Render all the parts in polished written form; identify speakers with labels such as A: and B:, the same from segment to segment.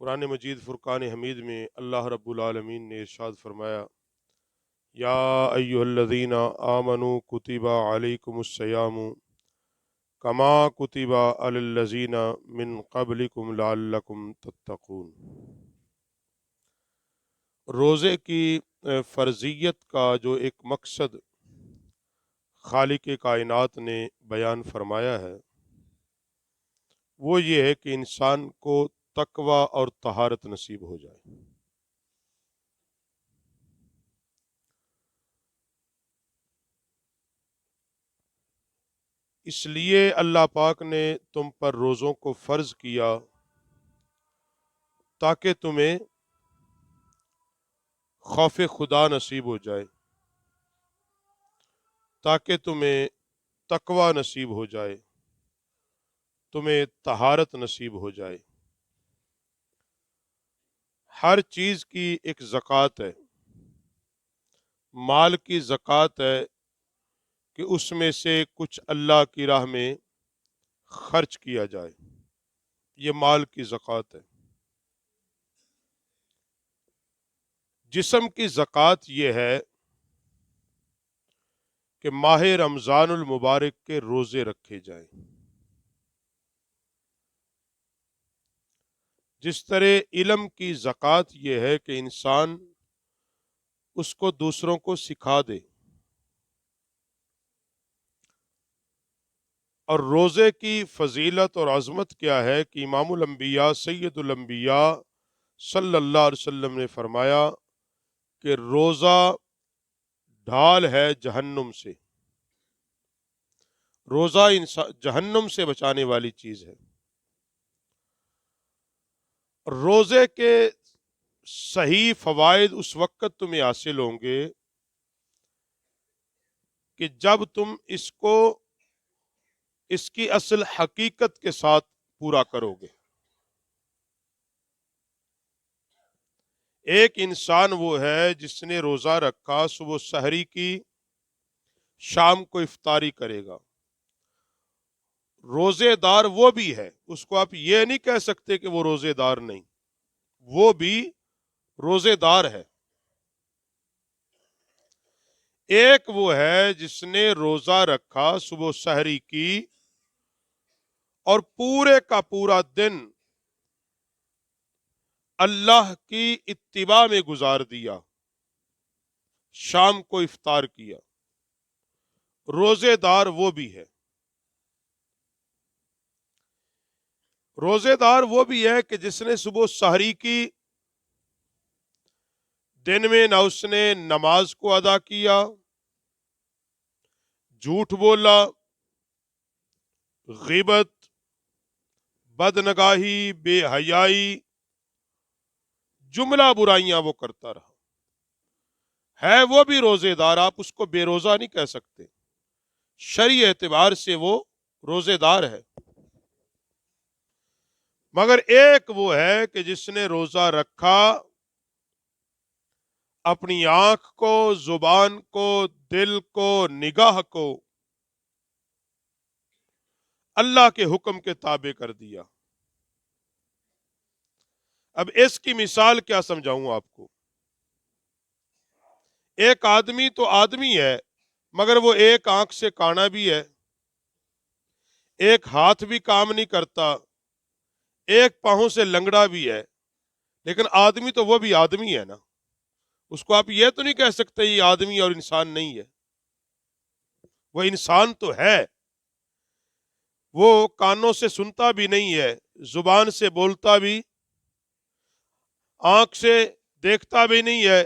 A: قرآن مجید فرقان حمید میں اللہ رب العالمین نے ارشاد فرمایا، یا ایہا الذین آمنوا کتب علیکم الصیام کما کتب علی الذین من قبلکم لعلکم تتقون۔ روزے کی فرضیت کا جو ایک مقصد خالق کائنات نے بیان فرمایا ہے وہ یہ ہے کہ انسان کو تقوی اور طہارت نصیب ہو جائے۔ اس لیے اللہ پاک نے تم پر روزوں کو فرض کیا تاکہ تمہیں خوف خدا نصیب ہو جائے، تاکہ تمہیں تقوی نصیب ہو جائے، تمہیں طہارت نصیب ہو جائے۔ ہر چیز کی ایک زکوٰۃ ہے، مال کی زکوٰۃ ہے کہ اس میں سے کچھ اللہ کی راہ میں خرچ کیا جائے، یہ مال کی زکوٰۃ ہے۔ جسم کی زکوٰۃ یہ ہے کہ ماہ رمضان المبارک کے روزے رکھے جائیں۔ جس طرح علم کی زکوٰۃ یہ ہے کہ انسان اس کو دوسروں کو سکھا دے، اور روزے کی فضیلت اور عظمت کیا ہے کہ امام الانبیاء سید الانبیاء صلی اللہ علیہ وسلم نے فرمایا کہ روزہ ڈھال ہے جہنم سے، روزہ جہنم سے بچانے والی چیز ہے۔ روزے کے صحیح فوائد اس وقت تمہیں حاصل ہوں گے کہ جب تم اس کو اس کی اصل حقیقت کے ساتھ پورا کرو گے۔ ایک انسان وہ ہے جس نے روزہ رکھا، صبح سحری کی، شام کو افطاری کرے گا۔ روزے دار وہ بھی ہے، اس کو آپ یہ نہیں کہہ سکتے کہ وہ روزے دار نہیں، وہ بھی روزے دار ہے۔ ایک وہ ہے جس نے روزہ رکھا، صبح سحری کی اور پورے کا پورا دن اللہ کی اتباع میں گزار دیا، شام کو افطار کیا۔ روزے دار وہ بھی ہے۔ روزے دار وہ بھی ہے کہ جس نے صبح سحری کی، دن میں نہ اس نے نماز کو ادا کیا، جھوٹ بولا، غیبت، بدنگاہی، بے حیائی، جملہ برائیاں وہ کرتا رہا، ہے وہ بھی روزے دار۔ آپ اس کو بے روزہ نہیں کہہ سکتے، شرعی اعتبار سے وہ روزے دار ہے۔ مگر ایک وہ ہے کہ جس نے روزہ رکھا، اپنی آنکھ کو، زبان کو، دل کو، نگاہ کو اللہ کے حکم کے تابع کر دیا۔ اب اس کی مثال کیا سمجھاؤں آپ کو؟ ایک آدمی تو آدمی ہے، مگر وہ ایک آنکھ سے کانا بھی ہے، ایک ہاتھ بھی کام نہیں کرتا، ایک پاؤں سے لنگڑا بھی ہے، لیکن آدمی تو وہ بھی آدمی ہے نا۔ اس کو آپ یہ تو نہیں کہہ سکتے یہ آدمی اور انسان نہیں ہے، وہ انسان تو ہے۔ وہ کانوں سے سنتا بھی نہیں ہے، زبان سے بولتا بھی، آنکھ سے دیکھتا بھی نہیں ہے،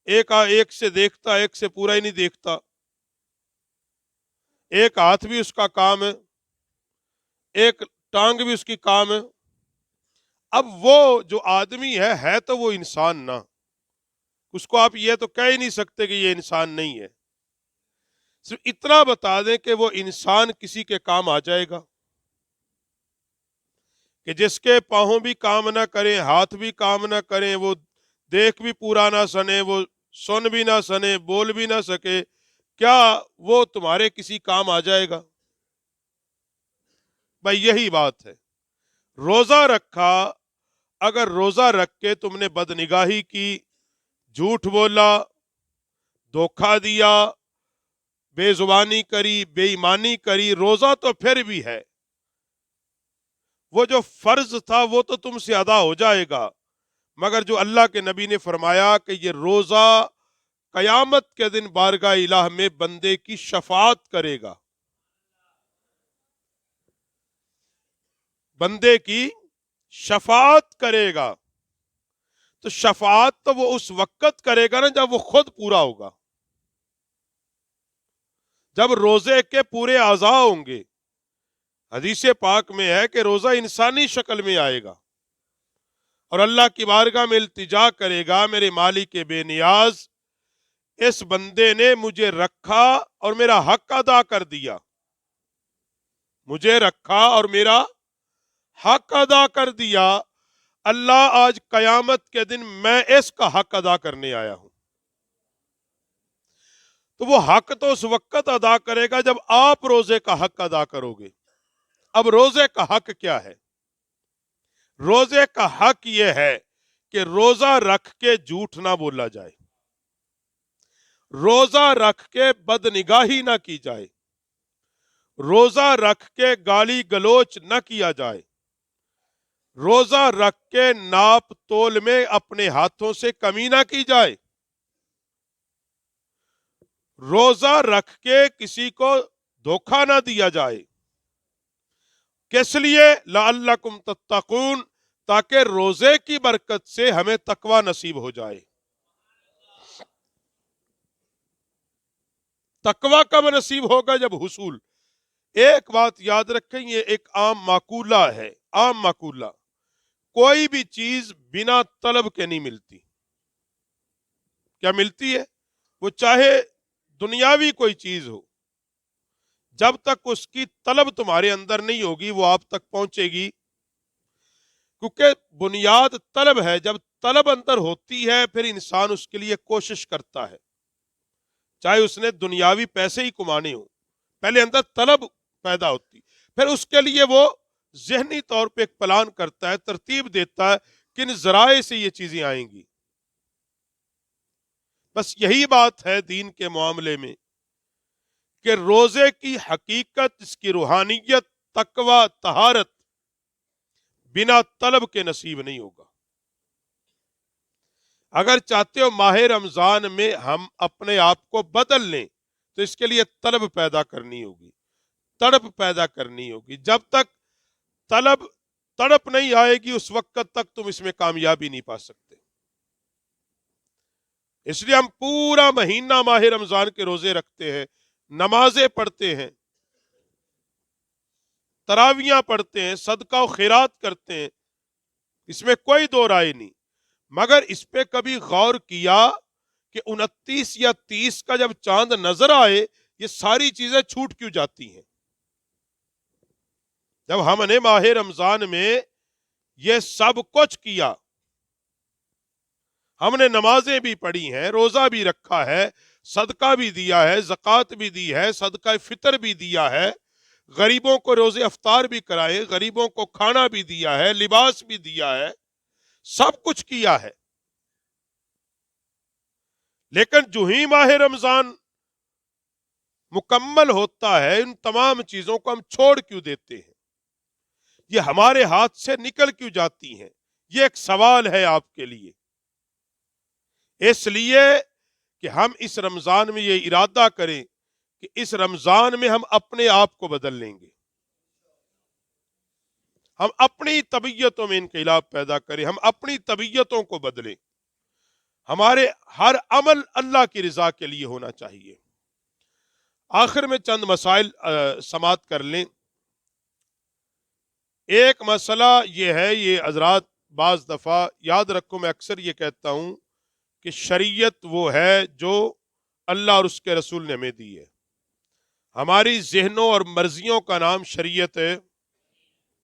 A: ایک سے دیکھتا، ایک سے پورا ہی نہیں دیکھتا، ایک ہاتھ بھی اس کا کام ہے، ایک ٹانگ بھی اس کی کام ہے۔ اب وہ جو آدمی ہے تو وہ انسان نہ، اس کو آپ یہ تو کہہ ہی نہیں سکتے کہ یہ انسان نہیں ہے۔ صرف اتنا بتا دیں کہ وہ انسان کسی کے کام آ جائے گا کہ جس کے پاؤں بھی کام نہ کریں، ہاتھ بھی کام نہ کریں، وہ دیکھ بھی پورا نہ سنے، وہ سن بھی نہ سنے، بول بھی نہ سکے، کیا وہ تمہارے کسی کام آ جائے گا؟ بھائی یہی بات ہے۔ روزہ رکھا، اگر روزہ رکھ کے تم نے بدنگاہی کی، جھوٹ بولا، دھوکہ دیا، بے زبانی کری، بے ایمانی کری، روزہ تو پھر بھی ہے، وہ جو فرض تھا وہ تو تم سے ادا ہو جائے گا، مگر جو اللہ کے نبی نے فرمایا کہ یہ روزہ قیامت کے دن بارگاہ الہ میں بندے کی شفاعت کرے گا، بندے کی شفاعت کرے گا، تو شفاعت تو وہ اس وقت کرے گا نا جب وہ خود پورا ہوگا، جب روزے کے پورے اعضاء ہوں گے۔ حدیث پاک میں ہے کہ روزہ انسانی شکل میں آئے گا اور اللہ کی بارگاہ میں التجا کرے گا، میرے مالک بے نیاز، اس بندے نے مجھے رکھا اور میرا حق ادا کر دیا، مجھے رکھا اور میرا حق ادا کر دیا، اللہ آج قیامت کے دن میں اس کا حق ادا کرنے آیا ہوں۔ تو وہ حق تو اس وقت ادا کرے گا جب آپ روزے کا حق ادا کرو گے۔ اب روزے کا حق کیا ہے؟ روزے کا حق یہ ہے کہ روزہ رکھ کے جھوٹ نہ بولا جائے، روزہ رکھ کے بدنگاہی نہ کی جائے، روزہ رکھ کے گالی گلوچ نہ کیا جائے، روزہ رکھ کے ناپ تول میں اپنے ہاتھوں سے کمی نہ کی جائے، روزہ رکھ کے کسی کو دھوکہ نہ دیا جائے۔ کس لیے؟ لعلکم تتقون، تاکہ روزے کی برکت سے ہمیں تقوی نصیب ہو جائے۔ تقوی کب نصیب ہوگا؟ جب حصول۔ ایک بات یاد رکھیں، یہ ایک عام مقولہ ہے، عام مقولہ، کوئی بھی چیز بنا طلب کے نہیں ملتی۔ کیا ملتی ہے؟ وہ چاہے دنیاوی کوئی چیز ہو، جب تک اس کی طلب تمہارے اندر نہیں ہوگی وہ آپ تک پہنچے گی، کیونکہ بنیاد طلب ہے۔ جب طلب اندر ہوتی ہے پھر انسان اس کے لیے کوشش کرتا ہے، چاہے اس نے دنیاوی پیسے ہی کمانے ہوں، پہلے اندر طلب پیدا ہوتی، پھر اس کے لیے وہ ذہنی طور پہ ایک پلان کرتا ہے، ترتیب دیتا ہے کن ذرائع سے یہ چیزیں آئیں گی۔ بس یہی بات ہے دین کے معاملے میں کہ روزے کی حقیقت، اس کی روحانیت، تقوی، طہارت بنا طلب کے نصیب نہیں ہوگا۔ اگر چاہتے ہو ماہ رمضان میں ہم اپنے آپ کو بدل لیں تو اس کے لیے طلب پیدا کرنی ہوگی، تڑپ پیدا کرنی ہوگی۔ جب تک تڑپ نہیں آئے گی اس وقت تک تم اس میں کامیابی نہیں پا سکتے۔ اس لیے ہم پورا مہینہ ماہ رمضان کے روزے رکھتے ہیں، نمازیں پڑھتے ہیں، تراویاں پڑھتے ہیں، صدقہ و خیرات کرتے ہیں، اس میں کوئی دو رائے نہیں، مگر اس پہ کبھی غور کیا کہ 29 یا 30 کا جب چاند نظر آئے یہ ساری چیزیں چھوٹ کیوں جاتی ہیں؟ جب ہم نے ماہ رمضان میں یہ سب کچھ کیا، ہم نے نمازیں بھی پڑھی ہیں، روزہ بھی رکھا ہے، صدقہ بھی دیا ہے، زکوٰۃ بھی دی ہے، صدقہ فطر بھی دیا ہے، غریبوں کو روزے افطار بھی کرائے، غریبوں کو کھانا بھی دیا ہے، لباس بھی دیا ہے، سب کچھ کیا ہے، لیکن جو ہی ماہ رمضان مکمل ہوتا ہے ان تمام چیزوں کو ہم چھوڑ کیوں دیتے ہیں؟ یہ ہمارے ہاتھ سے نکل کیوں جاتی ہیں؟ یہ ایک سوال ہے آپ کے لیے۔ اس لیے کہ ہم اس رمضان میں یہ ارادہ کریں کہ اس رمضان میں ہم اپنے آپ کو بدل لیں گے، ہم اپنی طبیعتوں میں انقلاب پیدا کریں، ہم اپنی طبیعتوں کو بدلیں، ہمارے ہر عمل اللہ کی رضا کے لیے ہونا چاہیے۔ آخر میں چند مسائل سماعت کر لیں۔ ایک مسئلہ یہ ہے، یہ حضرات بعض دفعہ یاد رکھو، میں اکثر یہ کہتا ہوں کہ شریعت وہ ہے جو اللہ اور اس کے رسول نے ہمیں دی ہے۔ ہماری ذہنوں اور مرضیوں کا نام شریعت ہے،